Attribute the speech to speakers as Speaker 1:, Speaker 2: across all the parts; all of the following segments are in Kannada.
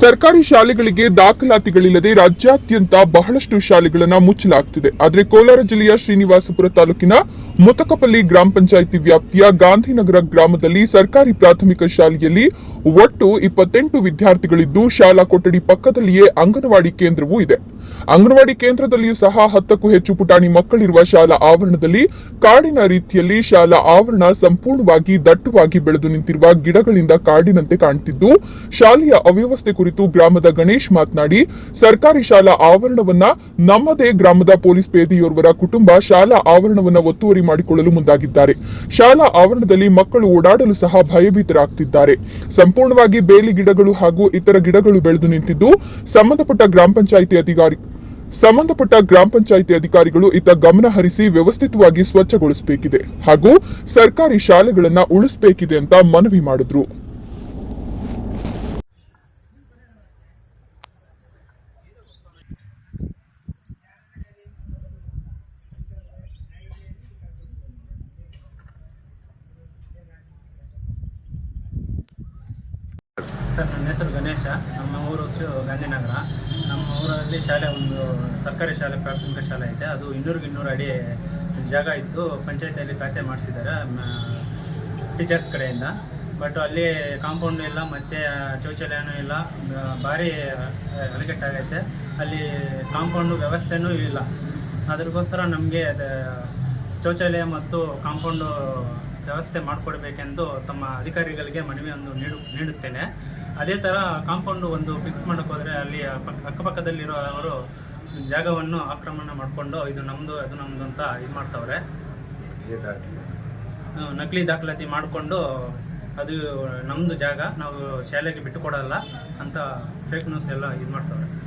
Speaker 1: ಸರ್ಕಾರಿ ಶಾಲೆಗಳಿಗೆ ದಾಖಲಾತಿಗಳಿಲ್ಲದೆ ರಾಜ್ಯಾದ್ಯಂತ ಬಹಳಷ್ಟು ಶಾಲೆಗಳನ್ನು ಮುಚ್ಚಲಾಗುತ್ತಿದೆ. ಆದರೆ ಕೋಲಾರ ಜಿಲ್ಲೆಯ ಶ್ರೀನಿವಾಸಪುರ ತಾಲೂಕಿನ ಮುತಕಪಲ್ಲಿ ಗ್ರಾಮ ಪಂಚಾಯಿತಿ ವ್ಯಾಪ್ತಿಯ ಗಾಂಧಿನಗರ ಗ್ರಾಮದಲ್ಲಿ ಸರ್ಕಾರಿ ಪ್ರಾಥಮಿಕ ಶಾಲೆಯಲ್ಲಿ ಒಟ್ಟು 28 ವಿದ್ಯಾರ್ಥಿಗಳಿದ್ದು, ಶಾಲಾ ಕೊಠಡಿ ಪಕ್ಕದಲ್ಲಿಯೇ ಅಂಗನವಾಡಿ ಕೇಂದ್ರವೂ ಇದೆ. ಅಂಗನವಾಡಿ ಕೇಂದ್ರದಲ್ಲಿಯೂ ಸಹ 10ಕ್ಕೂ ಹೆಚ್ಚು ಪುಟಾಣಿ ಮಕ್ಕಳಿರುವ ಶಾಲಾ ಆವರಣದಲ್ಲಿ ಕಾಡಿನ ರೀತಿಯಲ್ಲಿ ಶಾಲಾ ಆವರಣ ಸಂಪೂರ್ಣವಾಗಿ ದಟ್ಟವಾಗಿ ಬೆಳೆದು ನಿಂತಿರುವ ಗಿಡಗಳಿಂದ ಕಾಡಿನಂತೆ ಕಾಣುತ್ತಿದ್ದು, ಶಾಲೆಯ ಅವ್ಯವಸ್ಥೆ ಕುರಿತು ಗ್ರಾಮದ ಗಣೇಶ್ ಮಾತನಾಡಿ, ಸರ್ಕಾರಿ ಶಾಲಾ ಆವರಣವನ್ನ ನಮ್ಮದೇ ಗ್ರಾಮದ ಪೊಲೀಸ್ ಪೇದೆಯೋರ್ವರ ಕುಟುಂಬ ಶಾಲಾ ಆವರಣವನ್ನ ಒತ್ತುವರಿ ಮಾಡಿಕೊಳ್ಳಲು ಮುಂದಾಗಿದ್ದಾರೆ. ಶಾಲಾ ಆವರಣದಲ್ಲಿ ಮಕ್ಕಳು ಓಡಾಡಲು ಸಹ ಭಯಭೀತರಾಗ್ತಿದ್ದಾರೆ. ಸಂಪೂರ್ಣವಾಗಿ ಬೇಲಿ ಗಿಡಗಳು ಹಾಗೂ ಇತರ ಗಿಡಗಳು ಬೆಳೆದು ನಿಂತಿದ್ದು, ಸಂಬಂಧಪಟ್ಟ ಗ್ರಾಮ ಪಂಚಾಯಿತಿ ಅಧಿಕಾರಿಗಳು ಇತ್ತ ಗಮನ ಹರಿಸಿ ವ್ಯವಸ್ಥಿತವಾಗಿ ಸ್ವಚ್ಛಗೊಳಿಸಬೇಕಿದೆ ಹಾಗೂ ಸರ್ಕಾರಿ ಶಾಲೆಗಳನ್ನ ಉಳಿಸಬೇಕಿದೆ ಅಂತ ಮನವಿ ಮಾಡಿದ್ರು.
Speaker 2: ಸರ್, ನನ್ನ ಹೆಸರು ಗಣೇಶ. ನಮ್ಮ ಊರು ಗಾಂಧಿನಗರ. ನಮ್ಮ ಊರಲ್ಲಿ ಶಾಲೆ ಒಂದು ಸರ್ಕಾರಿ ಶಾಲೆ, ಪ್ರಾಥಮಿಕ ಶಾಲೆ ಐತೆ. ಅದು 200 ಅಡಿ ಜಾಗ ಇತ್ತು. ಪಂಚಾಯತಿಯಲ್ಲಿ ಖಾತೆ ಮಾಡಿಸಿದ್ದಾರೆ ಟೀಚರ್ಸ್ ಕಡೆಯಿಂದ. ಬಟ್ ಅಲ್ಲಿ ಕಾಂಪೌಂಡ್ ಇಲ್ಲ, ಮತ್ತು ಶೌಚಾಲಯನೂ ಇಲ್ಲ. ಭಾರಿ ಅಲಿಗೆಟ್ಟಾಗೈತೆ. ಅಲ್ಲಿ ಕಾಂಪೌಂಡು ವ್ಯವಸ್ಥೆನೂ ಇಲ್ಲ. ಅದಕ್ಕೋಸ್ಕರ ನಮಗೆ ಶೌಚಾಲಯ ಮತ್ತು ಕಾಂಪೌಂಡು ವ್ಯವಸ್ಥೆ ಮಾಡಿಕೊಡ್ಬೇಕೆಂದು ತಮ್ಮ ಅಧಿಕಾರಿಗಳಿಗೆ ಮನವಿಯನ್ನು ನೀಡುತ್ತೇನೆ. ಅದೇ ಥರ ಕಾಂಪೌಂಡು ಒಂದು ಫಿಕ್ಸ್ ಮಾಡೋಕ್ಕೆ ಹೋದರೆ ಅಲ್ಲಿ ಅಕ್ಕಪಕ್ಕದಲ್ಲಿರೋ ಅವರು ಜಾಗವನ್ನು ಆಕ್ರಮಣ ಮಾಡಿಕೊಂಡು ಇದು ನಮ್ಮದು ಅದು ನಮ್ಮದು ಅಂತ ಇದು ಮಾಡ್ತಾವ್ರೆ. ನಕಲಿ ದಾಖಲಾತಿ ಮಾಡಿಕೊಂಡು ಅದು ನಮ್ಮದು ಜಾಗ, ನಾವು ಶಾಲೆಗೆ ಬಿಟ್ಟುಕೊಡಲ್ಲ ಅಂತ ಫೇಕ್ ನ್ಯೂಸ್ ಎಲ್ಲ ಇದು ಮಾಡ್ತಾವ್ರೆ ಸರ್.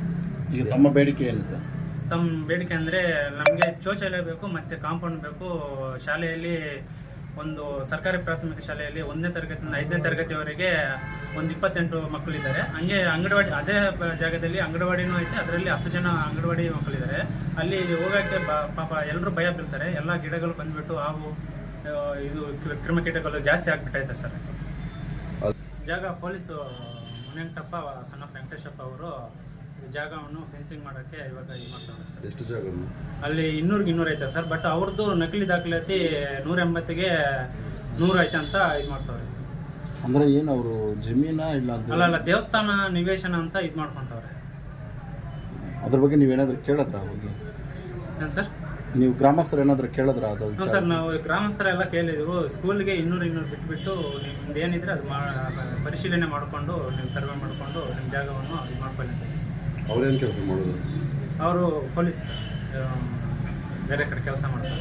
Speaker 3: ಈಗ ತಮ್ಮ ಬೇಡಿಕೆ ಏನು ಸರ್?
Speaker 2: ತಮ್ಮ ಬೇಡಿಕೆ ಅಂದರೆ ನಮಗೆ ಶೌಚಾಲಯ ಬೇಕು ಮತ್ತು ಕಾಂಪೌಂಡ್ ಬೇಕು. ಶಾಲೆಯಲ್ಲಿ ಒಂದು ಸರ್ಕಾರಿ ಪ್ರಾಥಮಿಕ ಶಾಲೆಯಲ್ಲಿ 1ನೇ ತರಗತಿಯಿಂದ 5ನೇ ತರಗತಿಯವರೆಗೆ ಒಂದು 28 ಮಕ್ಕಳಿದ್ದಾರೆ. ಹಂಗೆ ಅಂಗನವಾಡಿ ಅದೇ ಜಾಗದಲ್ಲಿ ಅಂಗನವಾಡಿನೂ ಐತೆ. ಅದರಲ್ಲಿ 10 ಜನ ಅಂಗನವಾಡಿ ಮಕ್ಕಳಿದ್ದಾರೆ. ಅಲ್ಲಿ ಹೋಗೋಕ್ಕೆ ಪಾಪ ಎಲ್ಲರೂ ಭಯ ಬೀಳ್ತಾರೆ. ಎಲ್ಲ ಗಿಡಗಳು ಬಂದುಬಿಟ್ಟು ಹಾವು ಇದು ಕ್ರಿಮಿಕೀಟಗಳು ಜಾಸ್ತಿ ಆಗಿಬಿಟ್ಟೈತೆ ಸರ್. ಜಾಗ ಪೊಲೀಸು ಮುನಿಯಂಟಪ್ಪ ಸಣ್ಣ ವೆಂಕಟೇಶಪ್ಪ ಅವರು ಜಾಗವನ್ನು ಫೆನ್ಸಿಂಗ್ ಮಾಡೋಕ್ಕೆ ಇವಾಗ ಇದು ಮಾಡ್ತಾರೆ ಸರ್.
Speaker 3: ಎಷ್ಟು ಜಾಗ?
Speaker 2: ಅಲ್ಲಿ 200 ಐತೆ ಸರ್. ಬಟ್ ಅವ್ರದ್ದು ನಕಲಿ ದಾಖಲಾತಿ 180ಗೆ 100 ಐತೆ ಅಂತ ಇದು ಮಾಡ್ತಾವ್ರೆ ಸರ್.
Speaker 3: ಅಂದ್ರೆ ಏನು ಅವರು ಜಮೀನ ಇಲ್ಲ ಅಂತ?
Speaker 2: ಅಲ್ಲ, ದೇವಸ್ಥಾನ ನಿವೇಶನ ಅಂತ ಇದು ಮಾಡ್ಕೊಂತವ್ರೆ.
Speaker 3: ಅದ್ರ ಬಗ್ಗೆ ನೀವೇನಾದ್ರೂ ಕೇಳಿದ್ರ ಹೋಗಿ?
Speaker 2: ಏನು ಸರ್?
Speaker 3: ನೀವು ಗ್ರಾಮಸ್ಥರು ಏನಾದರೂ ಕೇಳಿದ್ರ? ಅದು
Speaker 2: ಸರ್, ನಾವು ಗ್ರಾಮಸ್ಥರೆಲ್ಲ ಕೇಳಿದೆವು. ಸ್ಕೂಲ್ಗೆ 200 ಬಿಟ್ಬಿಟ್ಟು ನಿಮ್ದು ಏನಿದ್ರೆ ಅದು ಪರಿಶೀಲನೆ ಮಾಡಿಕೊಂಡು ನೀವು ಸರ್ವೆ ಮಾಡಿಕೊಂಡು ನಿಮ್ಮ ಜಾಗವನ್ನು ಇದು ಮಾಡ್ಕೊಂಡಿದ್ದೀವಿ.
Speaker 3: ಅವ್ರೇನು ಕೆಲಸ ಮಾಡೋದು?
Speaker 2: ಅವರು ಪೊಲೀಸ್, ಬೇರೆ ಕಡೆ ಕೆಲಸ ಮಾಡ್ತಾರೆ.